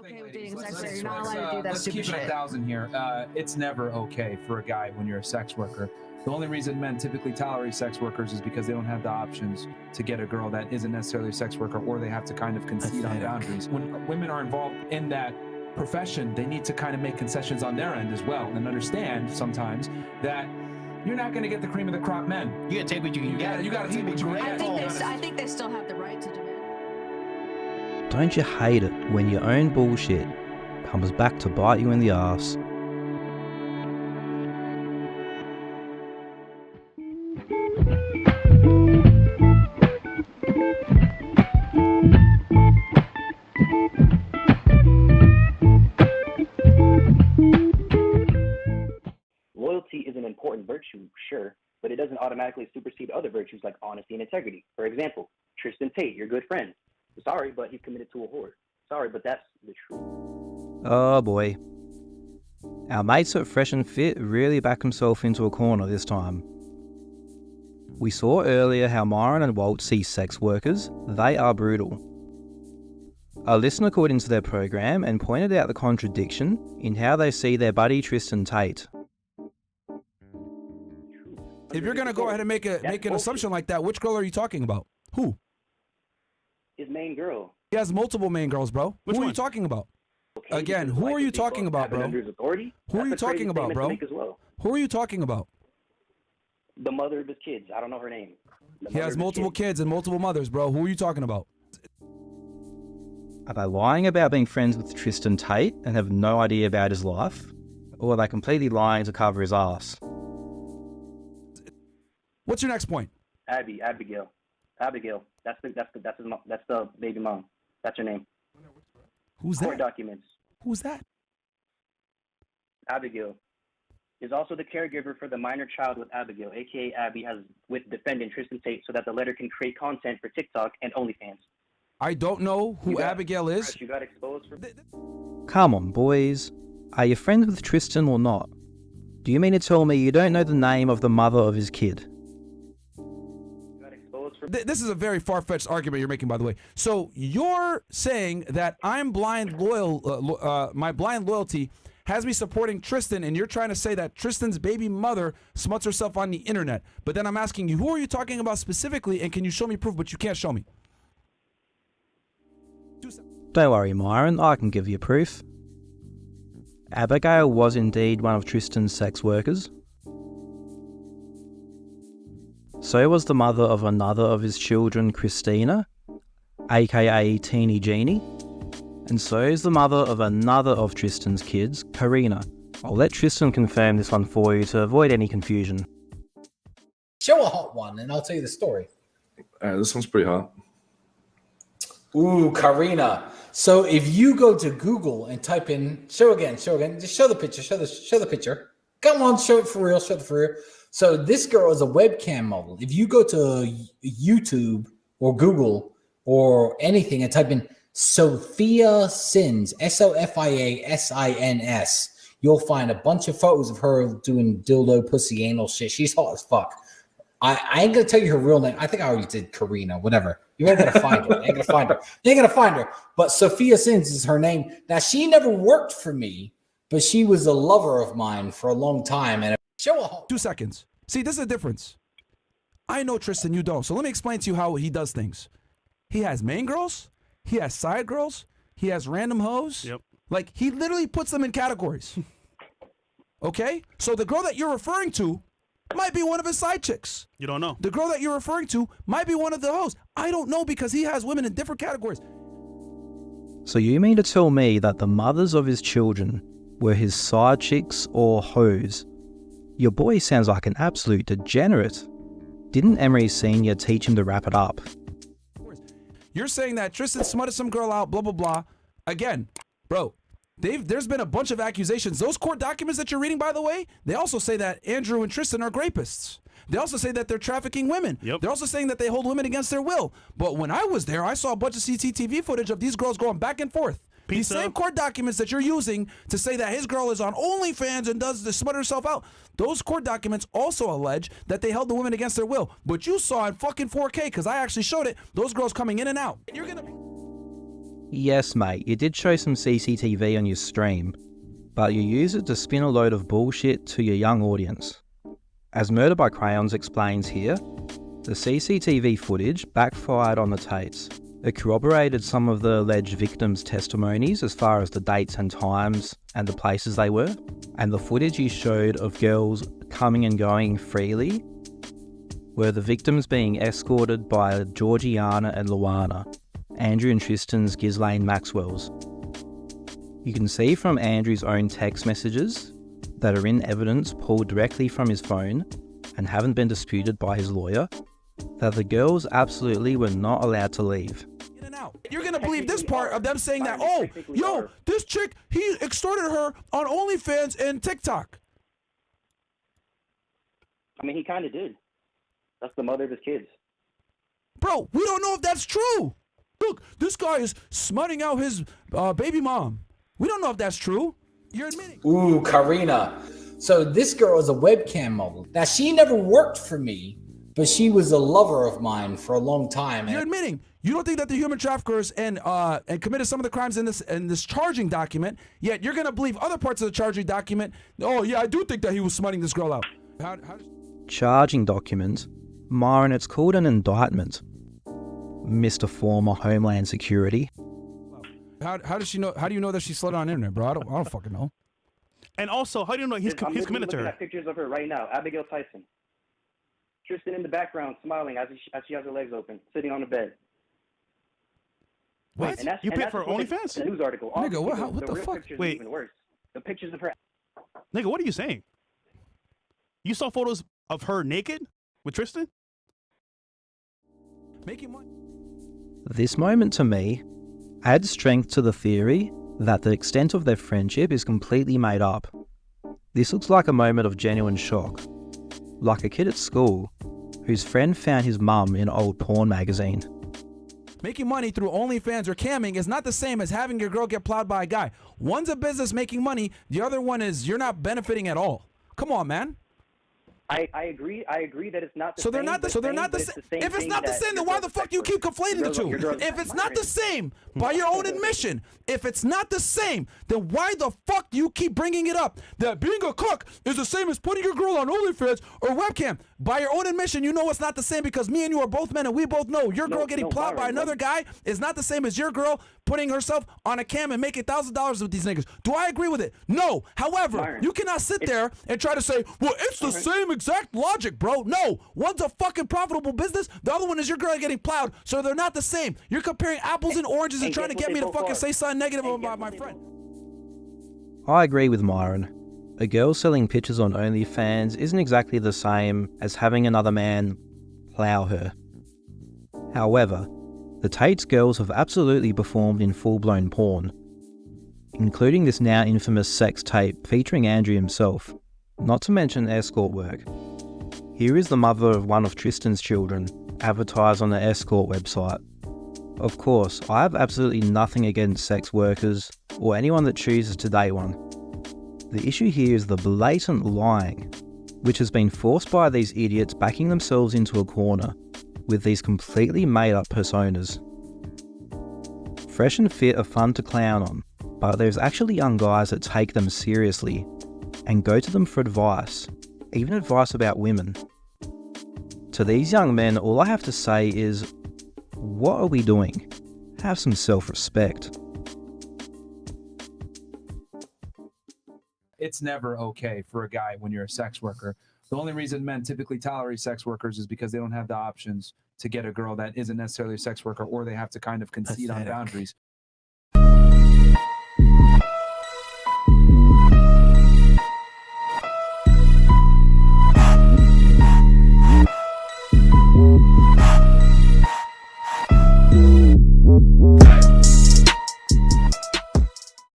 okay with dating sex worker. You're not allowed to do that stupid shit. Let's keep it 1,000 here. It's never okay for a guy when you're a sex worker. The only reason men typically tolerate sex workers is because they don't have the options to get a girl that isn't necessarily a sex worker, or they have to kind of concede on boundaries. When women are involved in that profession, they need to kind of make concessions on their end as well and understand sometimes that you're not going to get the cream of the crop men. You got to take what you can get. You got to take what you can get. I think they still have the right to demand. Don't you hate it when your own bullshit comes back to bite you in the ass? Loyalty is an important virtue, sure, but it doesn't automatically supersede other virtues like honesty and integrity. For example, Tristan Tate, your good friend. Sorry, but he's committed to a whore. Sorry, but that's the truth. Oh boy. Our mates at Fresh and Fit really backed himself into a corner this time. We saw earlier how Myron and Walt see sex workers. They are brutal. A listener called into their program and pointed out the contradiction in how they see their buddy Tristan Tate. If you're going to go ahead and make an assumption like that, which girl are you talking about? Who? His main girl. He has multiple main girls, bro. Who are you talking about? Okay, Again, who are you talking about, bro? Who are you talking about, bro? Who are you talking about? The mother of his kids. I don't know her name. He has multiple kids and multiple mothers, bro. Who are you talking about? Are they lying about being friends with Tristan Tate and have no idea about his life? Or are they completely lying to cover his ass? What's your next point? Abigail. That's the baby mom. That's her name. Who's Court that? documents. Who's that? Abigail is also the caregiver for the minor child with Abigail, aka Abby, has with defendant Tristan Tate, so that the letter can create content for TikTok and OnlyFans. I don't know who Abigail is. You got exposed for. Come on, boys. Are you friends with Tristan or not? Do you mean to tell me you don't know the name of the mother of his kid? This is a very far-fetched argument you're making, by the way. So you're saying that I'm blind loyal, my blind loyalty has me supporting Tristan, and you're trying to say that Tristan's baby mother smuts herself on the internet. But then I'm asking you, who are you talking about specifically, and can you show me proof? But you can't show me. Don't worry, Myron, I can give you proof. Abigail was indeed one of Tristan's sex workers. So was the mother of another of his children, Christina, aka Teeny Jeannie, and so is the mother of another of Tristan's kids, Karina. I'll let Tristan confirm this one for you to avoid any confusion. Show a hot one and I'll tell you the story. This one's pretty hot. Ooh, Karina. So if you go to Google and type in, show again, just show the picture, show the picture. Come on, show it for real, So this girl is a webcam model. If you go to YouTube or Google or anything and type in Sophia Sins, Sofiasins, you'll find a bunch of photos of her doing dildo, pussy, anal shit. She's hot as fuck. I ain't gonna tell you her real name. I think I already did Karina, whatever. You ain't gonna find her. You ain't gonna find her. But Sophia Sins is her name. Now, she never worked for me, but she was a lover of mine for a long time. And 2 seconds. See, this is the difference. I know Tristan, you don't. So let me explain to you how he does things. He has main girls. He has side girls. He has random hoes. Yep. Like, he literally puts them in categories. Okay? So the girl that you're referring to might be one of his side chicks. You don't know. The girl that you're referring to might be one of the hoes. I don't know, because he has women in different categories. So you mean to tell me that the mothers of his children were his side chicks or hoes? Your boy sounds like an absolute degenerate. Didn't Emery Sr. teach him to wrap it up? You're saying that Tristan smutted some girl out, blah, blah, blah. Again, bro, there's been a bunch of accusations. Those court documents that you're reading, by the way, they also say that Andrew and Tristan are rapists. They also say that they're trafficking women. Yep. They're also saying that they hold women against their will. But when I was there, I saw a bunch of CCTV footage of these girls going back and forth. These same court documents that you're using to say that his girl is on OnlyFans and does the smut herself out, those court documents also allege that they held the women against their will. But you saw in fucking 4K, because I actually showed it, those girls coming in and out. Yes, mate, you did show some CCTV on your stream, but you use it to spin a load of bullshit to your young audience. As Murder by Crayons explains here, the CCTV footage backfired on the Tates. It corroborated some of the alleged victims' testimonies as far as the dates and times and the places they were, and the footage you showed of girls coming and going freely were the victims being escorted by Georgiana and Luana, Andrew and Tristan's Ghislaine Maxwell's. You can see from Andrew's own text messages that are in evidence pulled directly from his phone and haven't been disputed by his lawyer, that the girls absolutely were not allowed to leave. In and out. You're gonna believe this part of them saying that, oh, yo, this chick, he extorted her on OnlyFans and TikTok. I mean, he kind of did. That's the mother of his kids. Bro, we don't know if that's true. Look, this guy is smutting out his baby mom. We don't know if that's true. You're admitting. Ooh, Karina. So this girl is a webcam model. Now, she never worked for me, but she was a lover of mine for a long time. You're admitting you don't think that the human traffickers and committed some of the crimes in this charging document, yet you're gonna believe other parts of the charging document. Oh yeah, I do think that he was smutting this girl out. Charging document? Myron, it's called an indictment, Mr. Former Homeland Security. How does she know? How do you know that she slid on the internet, bro? I don't fucking know. And also, how do you know he's committed to looking her? at pictures of her right now. Abigail Tyson. Tristan in the background, smiling as she has her legs open, sitting on the bed. What? And You paid for OnlyFans? The news article. Nigga, what the real fuck? pictures are Wait. even worse. The pictures of her. Nigga, what are you saying? You saw photos of her naked with Tristan? Making money. This moment to me adds strength to the theory that the extent of their friendship is completely made up. This looks like a moment of genuine shock, like a kid at school whose friend found his mum in an old porn magazine. Making money through OnlyFans or camming is not the same as having your girl get plowed by a guy. One's a business making money, the other one is you're not benefiting at all. Come on, man. I agree that it's not the same. So they're not the same. If it's not the same, then why the fuck do you keep conflating the two? If it's not the same, by your own admission, if it's not the same, then why the fuck do you keep bringing it up? That being a cook is the same as putting your girl on OnlyFans or webcam. By your own admission, you know it's not the same because me and you are both men and we both know your girl getting plowed by another guy is not the same as your girl putting herself on a cam and making $1,000 with these niggas. Do I agree with it? No. However, Myron, you cannot sit there and try to say, well, it's the same exact logic, bro. No. One's a fucking profitable business. The other one is your girl getting plowed. So they're not the same. You're comparing apples and oranges and trying to get me to fucking say something negative about my friend. I agree with Myron. A girl selling pictures on OnlyFans isn't exactly the same as having another man plow her. However, the Tate's girls have absolutely performed in full-blown porn, including this now infamous sex tape featuring Andrew himself, not to mention escort work. Here is the mother of one of Tristan's children, advertised on the escort website. Of course, I have absolutely nothing against sex workers or anyone that chooses to date one. The issue here is the blatant lying, which has been forced by these idiots backing themselves into a corner with these completely made up personas. Fresh and Fit are fun to clown on, but there's actually young guys that take them seriously and go to them for advice, even advice about women. To these young men, all I have to say is, what are we doing? Have some self-respect. It's never okay for a guy when you're a sex worker. The only reason men typically tolerate sex workers is because they don't have the options to get a girl that isn't necessarily a sex worker, or they have to kind of concede on boundaries